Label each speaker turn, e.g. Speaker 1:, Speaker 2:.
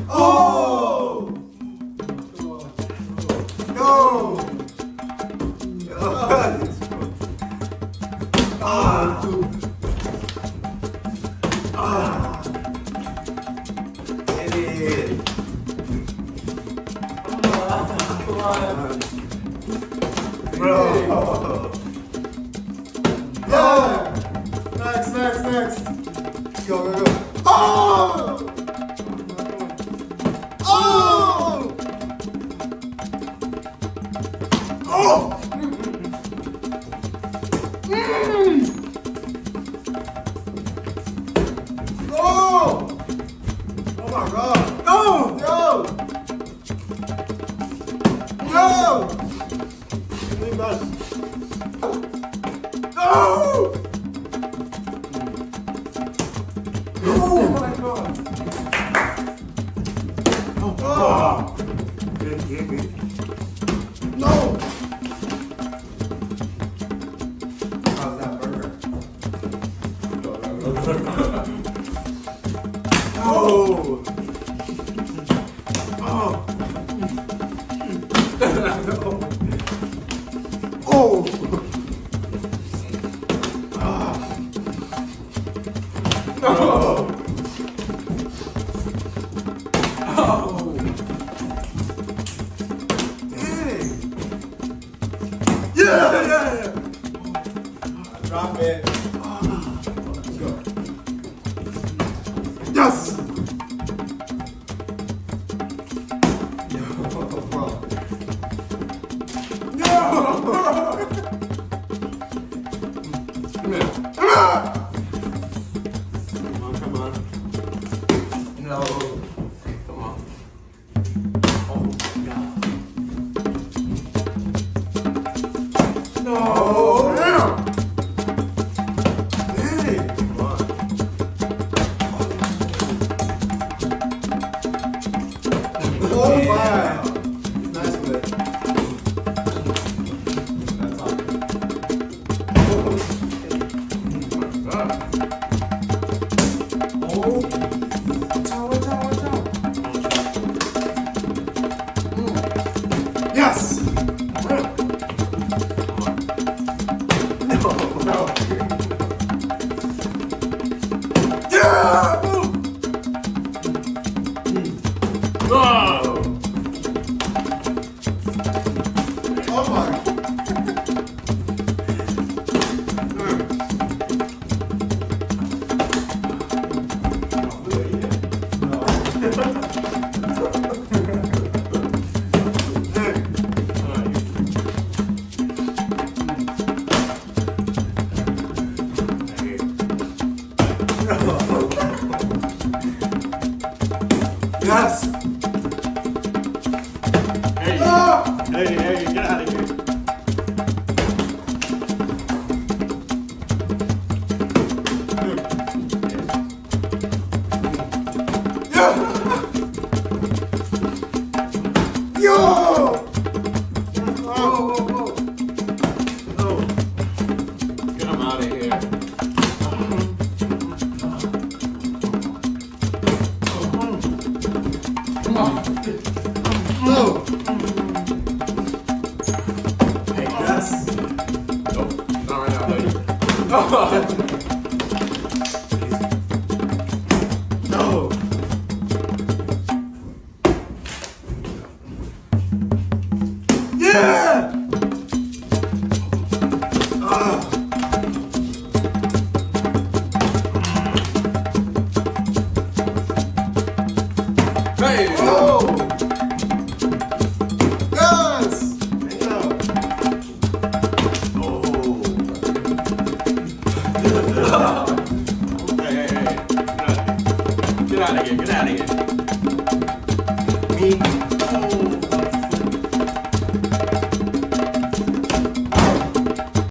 Speaker 1: Oh! No! Get it! Come on! Bro! Yeah! Next! Go! Oh! Oh! Oh! Oh! Oh my God! No! No! Leave us. No! Oh my God! Oh! Good. No! How's that burger? Oh! Oh! Oh! Oh! Oh! Dang! Yeah! Drop it. Let's go. Yes! No! Come here. Come on. No. Come on. Oh my God. No. Damn. Dang. Come on. Oh my. Nice play. That's all. Oh. Watch out. Yes! No. Yeah! Oh! Oh my. Yes!
Speaker 2: Hey, get out of here.
Speaker 1: Yo!
Speaker 2: Get him out of here.
Speaker 1: Come on. No.
Speaker 2: Hey,
Speaker 1: Yes.
Speaker 2: nope, not right now, lady.
Speaker 1: No. Yeah.
Speaker 2: Hey!
Speaker 1: Oh. Yes. Yeah.
Speaker 2: Oh. Hey. Get out of here.
Speaker 1: Me.